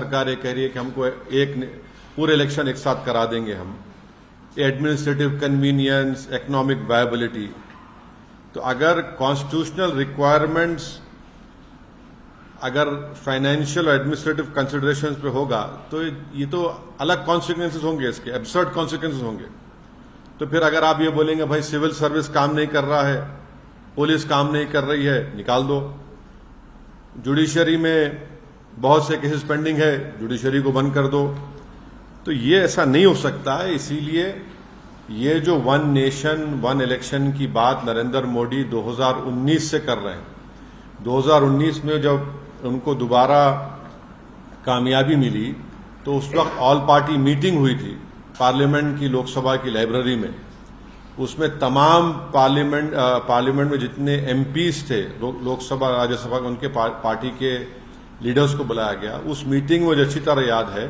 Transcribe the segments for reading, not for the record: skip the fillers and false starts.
सरकार ये कह रही है कि हमको पूरे इलेक्शन एक साथ करा देंगे हम, एडमिनिस्ट्रेटिव कन्वीनियंस, इकोनॉमिक वायबिलिटी। तो अगर कॉन्स्टिट्यूशनल रिक्वायरमेंट्स अगर फाइनेंशियल और एडमिनिस्ट्रेटिव कंसिडरेशंस पे होगा तो ये तो अलग कॉन्सिक्वेंसेस होंगे, इसके एब्सर्ड कॉन्सिक्वेंसेस होंगे। तो फिर अगर आप ये बोलेंगे भाई सिविल सर्विस काम नहीं कर रहा है, पुलिस काम नहीं कर रही है, निकाल दो। जुडिशरी में बहुत से केसेस पेंडिंग है, जुडिशरी को बंद कर दो। तो ये ऐसा नहीं हो सकता है। इसीलिए ये जो वन नेशन वन इलेक्शन की बात नरेंद्र मोदी 2019 से कर रहे हैं, 2019 में जब उनको दोबारा कामयाबी मिली तो उस वक्त ऑल पार्टी मीटिंग हुई थी पार्लियामेंट की, लोकसभा की लाइब्रेरी में। उसमें तमाम पार्लियामेंट में जितने एमपीज थे, लोकसभा राज्यसभा के, उनके पार्टी के लीडर्स को बुलाया गया। उस मीटिंग में मुझे अच्छी तरह याद है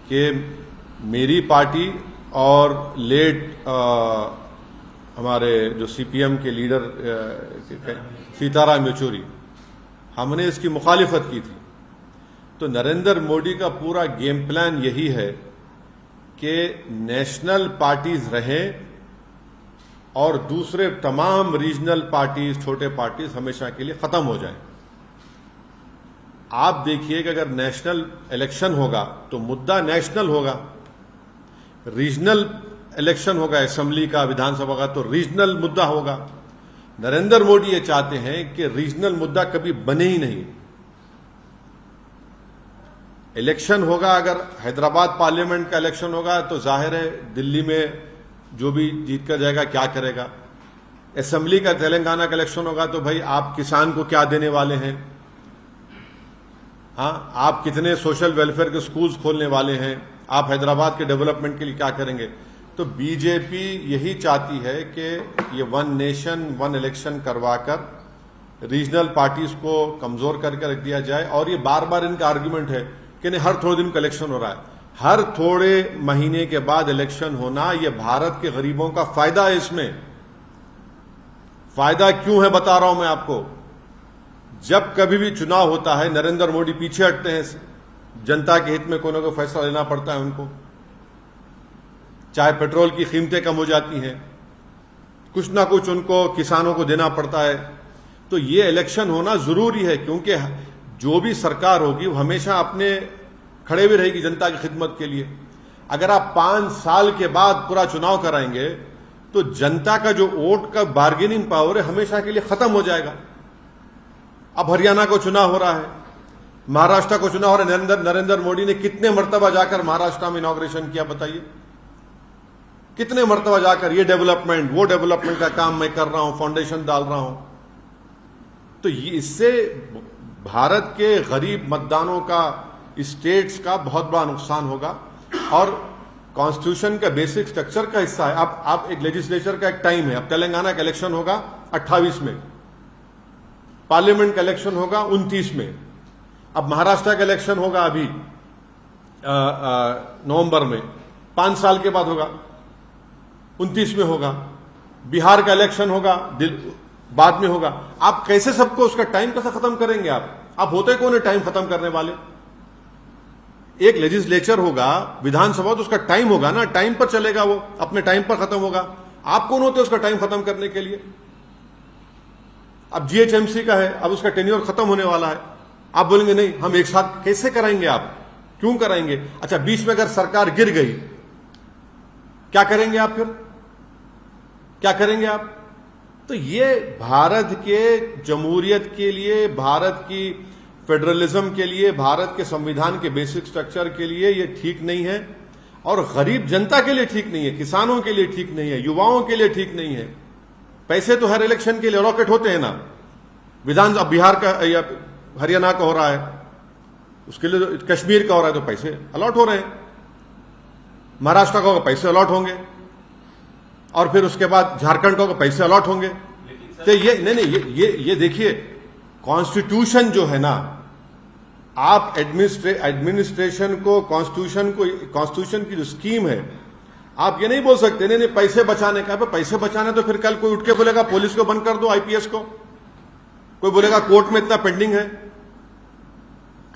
कि मेरी पार्टी और लेट हमारे जो सीपीएम के लीडर सीताराम येचुरी, हमने इसकी मुखालिफत की थी। तो नरेंद्र मोदी का पूरा गेम प्लान यही है कि नेशनल पार्टीज रहें और दूसरे तमाम रीजनल पार्टीज, छोटे पार्टीज हमेशा के लिए खत्म हो जाएं। आप देखिए कि अगर नेशनल इलेक्शन होगा तो मुद्दा नेशनल होगा, रीजनल इलेक्शन होगा असेंबली का, विधानसभा का, तो रीजनल मुद्दा होगा। नरेंद्र मोदी ये चाहते हैं कि रीजनल मुद्दा कभी बने ही नहीं। इलेक्शन होगा, अगर हैदराबाद पार्लियामेंट का इलेक्शन होगा तो जाहिर है दिल्ली में जो भी जीत कर जाएगा क्या करेगा। असेंबली का तेलंगाना का इलेक्शन होगा तो भाई आप किसान को क्या देने वाले हैं, हाँ, आप कितने सोशल वेलफेयर के स्कूल्स खोलने वाले हैं, आप हैदराबाद के डेवलपमेंट के लिए क्या करेंगे। तो बीजेपी यही चाहती है कि ये वन नेशन वन इलेक्शन करवाकर रीजनल पार्टीज को कमजोर करके रख दिया जाए। और ये बार बार इनका आर्ग्यूमेंट है कि नहीं, हर थोड़े दिन का इलेक्शन हो रहा है, हर थोड़े महीने के बाद इलेक्शन होना, ये भारत के गरीबों का फायदा है। इसमें फायदा क्यों है बता रहा हूं मैं आपको। जब कभी भी चुनाव होता है नरेंद्र मोदी पीछे हटते हैं, जनता के हित में कोई ना कोई फैसला लेना पड़ता है उनको। चाहे पेट्रोल की कीमतें कम हो जाती हैं, कुछ ना कुछ उनको किसानों को देना पड़ता है। तो ये इलेक्शन होना जरूरी है, क्योंकि जो भी सरकार होगी वो हमेशा अपने खड़े भी रहेगी जनता की खिदमत के लिए। अगर आप 5 साल के बाद पूरा चुनाव कराएंगे तो जनता का जो वोट का बार्गेनिंग पावर है हमेशा के लिए खत्म हो जाएगा। अब हरियाणा को चुनाव हो रहा है, महाराष्ट्र को चुनाव हो रहा है। नरेंद्र मोदी ने कितने मर्तबा जाकर महाराष्ट्र में इनॉग्रेशन किया बताइए, कितने मर्तबा जाकर ये डेवलपमेंट वो डेवलपमेंट का काम मैं कर रहा हूं, फाउंडेशन डाल रहा हूं। तो इससे भारत के गरीब मतदानों का, स्टेट्स का बहुत बड़ा नुकसान होगा और कॉन्स्टिट्यूशन का बेसिक स्ट्रक्चर का हिस्सा है। अब एक लेजिस्लेचर का एक टाइम है। अब तेलंगाना का इलेक्शन होगा 28 में, पार्लियामेंट का इलेक्शन होगा 29 में, अब महाराष्ट्र का इलेक्शन होगा अभी नवंबर में, 5 साल के बाद होगा, 29 में होगा। बिहार का इलेक्शन होगा बाद में होगा। आप कैसे सबको उसका टाइम कैसे खत्म करेंगे। आप होते कौन है टाइम खत्म करने वाले। एक लेजिस्लेचर होगा, विधानसभा, तो उसका टाइम होगा ना, टाइम पर चलेगा, वो अपने टाइम पर खत्म होगा। आप कौन होते उसका टाइम खत्म करने के लिए। अब जीएचएमसी का है, अब उसका टेन्योर खत्म होने वाला है। आप बोलेंगे नहीं हम एक साथ कैसे कराएंगे, आप क्यों कराएंगे। अच्छा, बीच में अगर सरकार गिर गई क्या करेंगे आप, फिर क्या करेंगे आप। तो ये भारत के जमहूरियत के लिए, भारत की फेडरलिज्म के लिए, भारत के संविधान के बेसिक स्ट्रक्चर के लिए ये ठीक नहीं है और गरीब जनता के लिए ठीक नहीं है, किसानों के लिए ठीक नहीं है, युवाओं के लिए ठीक नहीं है। पैसे तो हर इलेक्शन के लिए अलॉकेट होते हैं ना। विधान अब बिहार का या हरियाणा का हो रहा है, उसके लिए तो कश्मीर का हो रहा है तो पैसे अलॉट हो रहे हैं, महाराष्ट्र का होगा पैसे अलॉट होंगे और फिर उसके बाद झारखंड का पैसे अलॉट होंगे। तो ये नहीं, ये देखिए कॉन्स्टिट्यूशन जो है ना, आप एडमिनिस्ट्रेशन को, कॉन्स्टिट्यूशन की जो स्कीम है, आप ये नहीं बोल सकते नहीं पैसे बचाने का। पैसे बचाने तो फिर कल कोई उठ के बोलेगा पुलिस को बंद कर दो, आईपीएस को, कोई बोलेगा कोर्ट में इतना पेंडिंग है।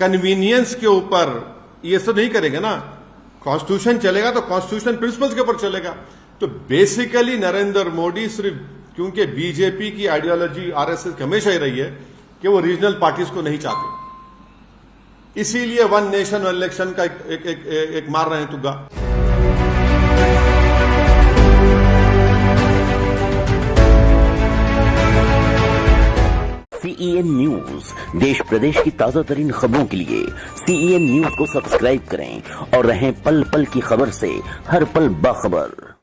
कन्वीनियंस के ऊपर ये सब नहीं करेंगे ना। कॉन्स्टिट्यूशन चलेगा तो कॉन्स्टिट्यूशन प्रिंसिपल्स के ऊपर चलेगा। तो बेसिकली नरेंद्र मोदी सिर्फ, क्योंकि बीजेपी की आइडियोलॉजी आरएसएस की हमेशा ही रही है कि वो रीजनल पार्टीज को नहीं चाहते, इसीलिए वन नेशन वन इलेक्शन का एक मार रहे हैं तुग्गा। CEN न्यूज, देश प्रदेश की ताजा तरीन खबरों के लिए CEN न्यूज को सब्सक्राइब करें और रहें पल पल की खबर से हर पल बाखबर।